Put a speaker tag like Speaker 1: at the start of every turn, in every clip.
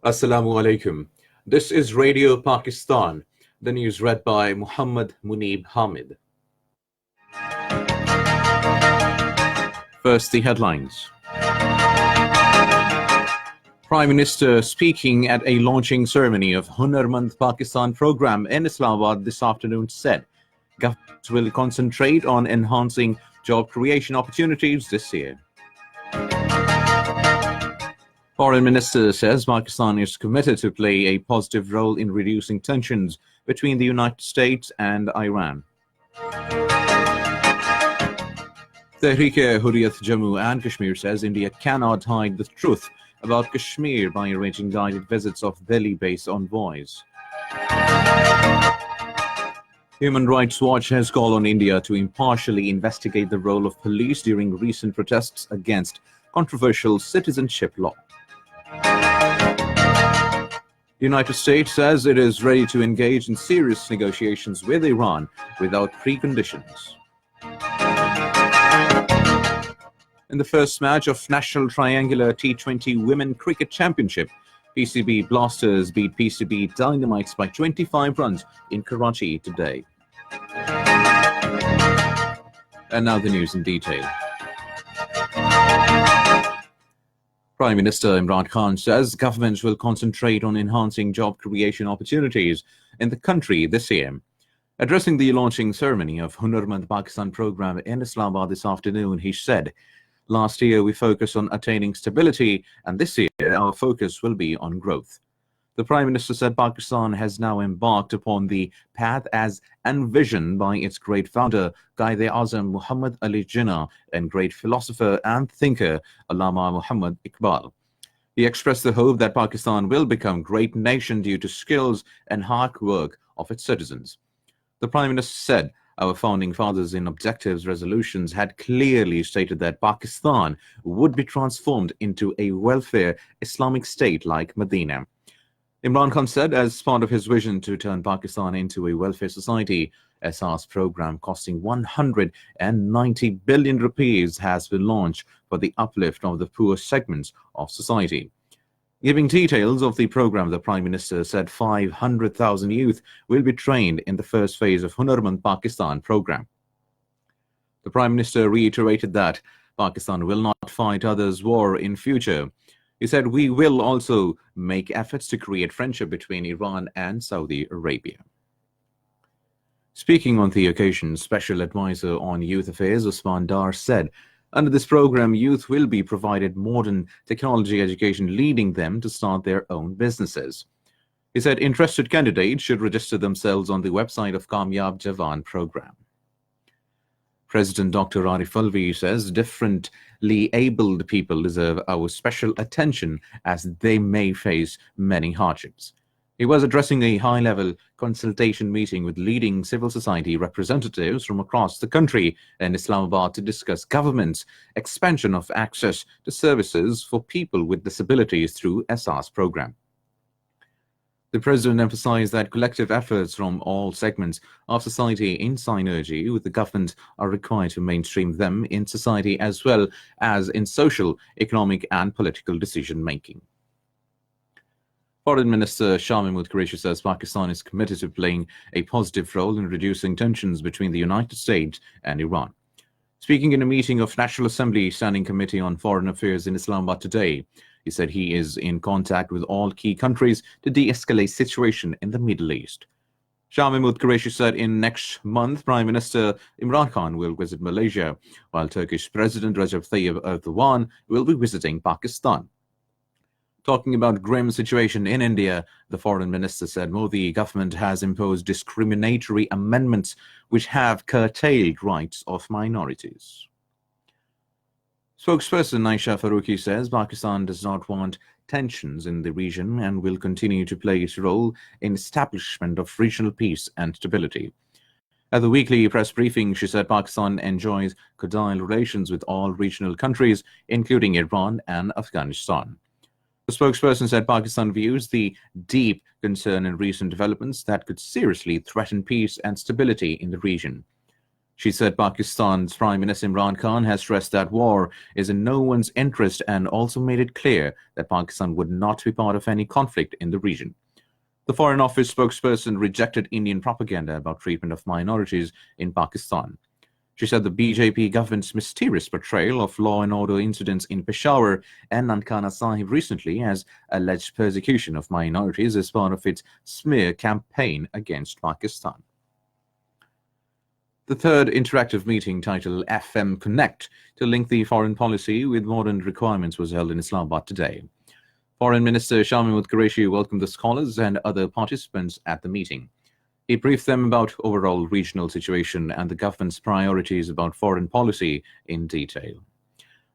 Speaker 1: Assalamu alaikum. This is Radio Pakistan. The news read by Muhammad Munib Hamid. First, the headlines. Prime Minister speaking at a launching ceremony of Hunarmand Pakistan program in Islamabad this afternoon said government will concentrate on enhancing job creation opportunities this year. Foreign Minister says Pakistan is committed to play a positive role in reducing tensions between the United States and Iran. Tehreek-e-Hurriyat Jammu and Kashmir says India cannot hide the truth about Kashmir by arranging guided visits of Delhi-based envoys. Human Rights Watch has called on India to impartially investigate the role of police during recent protests against controversial citizenship law. The United States says it is ready to engage in serious negotiations with Iran without preconditions. In the first match of National Triangular T20 Women Cricket Championship, PCB Blasters beat PCB Dynamites by 25 runs in Karachi today. And now the news in detail. Prime Minister Imran Khan says government will concentrate on enhancing job creation opportunities in the country this year. Addressing the launching ceremony of Hunarmand Pakistan program in Islamabad this afternoon, he said, "Last year we focused on attaining stability, and this year our focus will be on growth." The Prime Minister said Pakistan has now embarked upon the path as envisioned by its great founder, Quaid-e-Azam Muhammad Ali Jinnah, and great philosopher and thinker, Allama Muhammad Iqbal. He expressed the hope that Pakistan will become a great nation due to skills and hard work of its citizens. The Prime Minister said, "Our founding fathers in objectives resolutions had clearly stated that Pakistan would be transformed into a welfare Islamic state like Medina." Imran Khan said, as part of his vision to turn Pakistan into a welfare society, SR's program costing 190 billion rupees has been launched for the uplift of the poor segments of society. Giving details of the program, the Prime Minister said 500,000 youth will be trained in the first phase of Hunarmand Pakistan program. The Prime Minister reiterated that Pakistan will not fight others' war in future. He said, "We will also make efforts to create friendship between Iran and Saudi Arabia." Speaking on the occasion, Special Advisor on Youth Affairs Usman Dar said, under this program, youth will be provided modern technology education, leading them to start their own businesses. He said interested candidates should register themselves on the website of Kamyab Jawan program. President Dr. Arif Alvi says differently abled people deserve our special attention as they may face many hardships. He was addressing a high-level consultation meeting with leading civil society representatives from across the country in Islamabad to discuss government's expansion of access to services for people with disabilities through SR's program. The President emphasized that collective efforts from all segments of society in synergy with the government are required to mainstream them in society as well as in social, economic and political decision-making. Foreign Minister Shah Mahmood Qureshi says Pakistan is committed to playing a positive role in reducing tensions between the United States and Iran. Speaking in a meeting of National Assembly Standing Committee on Foreign Affairs in Islamabad today, he said he is in contact with all key countries to de-escalate situation in the Middle East. Shah Mahmood Qureshi said in next month, Prime Minister Imran Khan will visit Malaysia, while Turkish President Recep Tayyip Erdogan will be visiting Pakistan. Talking about grim situation in India, the foreign minister said Modi government has imposed discriminatory amendments which have curtailed rights of minorities. Spokesperson Aisha Faruqi says Pakistan does not want tensions in the region and will continue to play its role in establishment of regional peace and stability. At the weekly press briefing, she said Pakistan enjoys cordial relations with all regional countries, including Iran and Afghanistan. The spokesperson said Pakistan views the deep concern in recent developments that could seriously threaten peace and stability in the region. She said Pakistan's Prime Minister Imran Khan has stressed that war is in no one's interest and also made it clear that Pakistan would not be part of any conflict in the region. The Foreign Office spokesperson rejected Indian propaganda about treatment of minorities in Pakistan. She said the BJP government's mysterious portrayal of law and order incidents in Peshawar and Nankana Sahib recently as alleged persecution of minorities is part of its smear campaign against Pakistan. The third interactive meeting, titled FM Connect, to link the foreign policy with modern requirements, was held in Islamabad today. Foreign Minister Shah Mahmood Qureshi welcomed the scholars and other participants at the meeting. He briefed them about overall regional situation and the government's priorities about foreign policy in detail.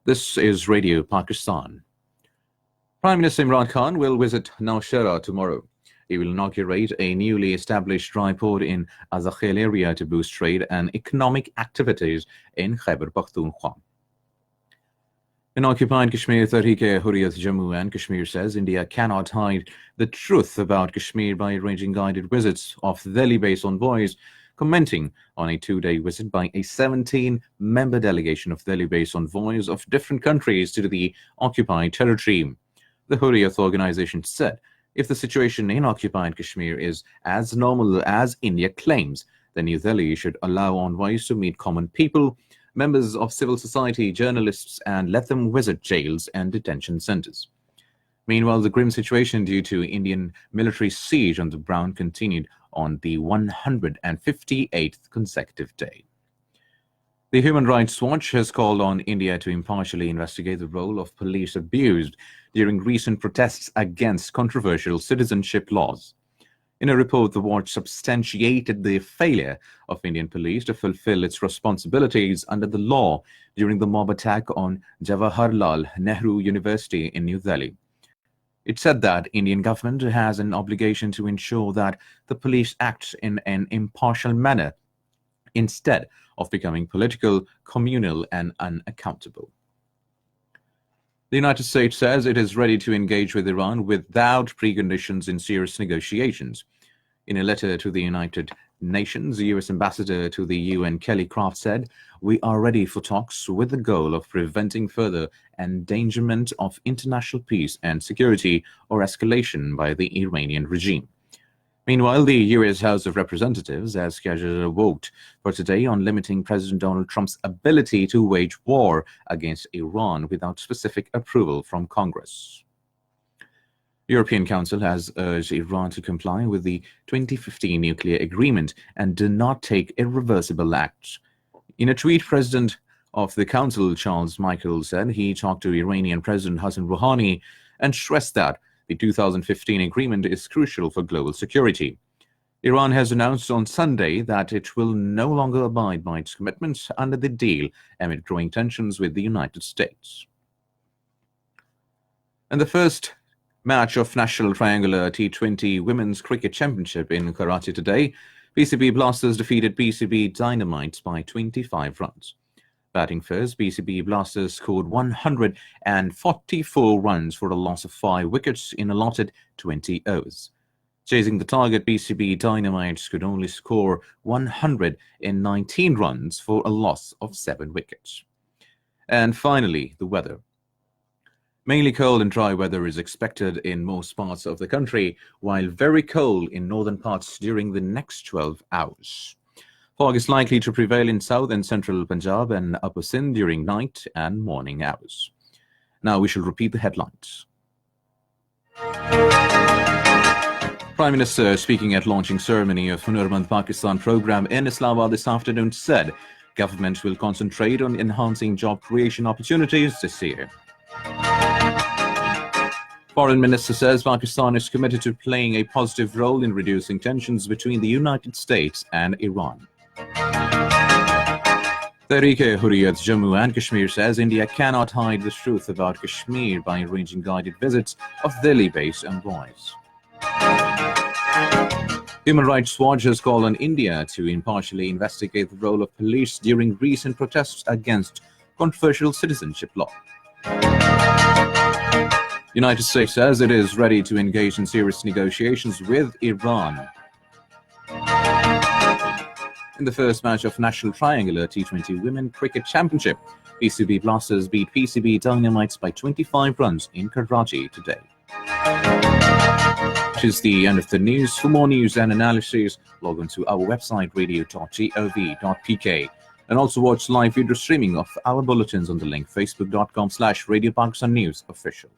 Speaker 1: This is Radio Pakistan. Prime Minister Imran Khan will visit Nowshera tomorrow. He will inaugurate a newly established dry port in Azakhel area to boost trade and economic activities in Khyber Pakhtunkhwa. In occupied Kashmir, Tehreek-e-Hurriyat Jammu and Kashmir says India cannot hide the truth about Kashmir by arranging guided visits of Delhi-based envoys, commenting on a two-day visit by a 17-member delegation of Delhi-based envoys of different countries to the occupied territory. The Hurriyat organization said, if the situation in occupied Kashmir is as normal as India claims, then New Delhi should allow envoys to meet common people, members of civil society, journalists, and let them visit jails and detention centers. Meanwhile, the grim situation due to Indian military siege on the ground continued on the 158th consecutive day. The Human Rights Watch has called on India to impartially investigate the role of police abused during recent protests against controversial citizenship laws. In a report, the watch substantiated the failure of Indian police to fulfill its responsibilities under the law during the mob attack on Jawaharlal Nehru University in New Delhi. It said that Indian government has an obligation to ensure that the police acts in an impartial manner instead of becoming political, communal, and unaccountable. The United States says it is ready to engage with Iran without preconditions in serious negotiations. In a letter to the United Nations, the U.S. Ambassador to the UN, Kelly Craft, said, "We are ready for talks with the goal of preventing further endangerment of international peace and security or escalation by the Iranian regime." Meanwhile, the U.S. House of Representatives has scheduled a vote for today on limiting President Donald Trump's ability to wage war against Iran without specific approval from Congress. The European Council has urged Iran to comply with the 2015 nuclear agreement and do not take irreversible acts. In a tweet, President of the Council, Charles Michel, said he talked to Iranian President Hassan Rouhani and stressed that the 2015 agreement is crucial for global security. Iran has announced on Sunday that it will no longer abide by its commitments under the deal amid growing tensions with the United States. In the first match of National Triangular T20 Women's Cricket Championship in Karachi today, PCB Blasters defeated PCB Dynamites by 25 runs. Batting first, PCB Blasters scored 144 runs for a loss of 5 wickets in allotted 20 overs. Chasing the target, PCB Dynamites could only score 119 runs for a loss of 7 wickets. And finally, the weather. Mainly cold and dry weather is expected in most parts of the country, while very cold in northern parts during the next 12 hours. Fog is likely to prevail in south and central Punjab and upper Sindh during night and morning hours. Now we shall repeat the headlines. Prime Minister, speaking at launching ceremony of Hunarmand Pakistan program in Islamabad this afternoon, said government will concentrate on enhancing job creation opportunities this year. Foreign Minister says Pakistan is committed to playing a positive role in reducing tensions between the United States and Iran. Tehreek-e-Hurriyat Jammu and Kashmir says India cannot hide the truth about Kashmir by arranging guided visits of Delhi-based envoys. Human Rights Watch has called on India to impartially investigate the role of police during recent protests against controversial citizenship law. The United States says it is ready to engage in serious negotiations with Iran. In the first match of National Triangular T20 Women Cricket Championship, PCB Blasters beat PCB Dynamites by 25 runs in Karachi today. Which is the end of the news. For more news and analysis, log on to our website radio.gov.pk and also watch live video streaming of our bulletins on the link facebook.com/Radio Pakistan News Official.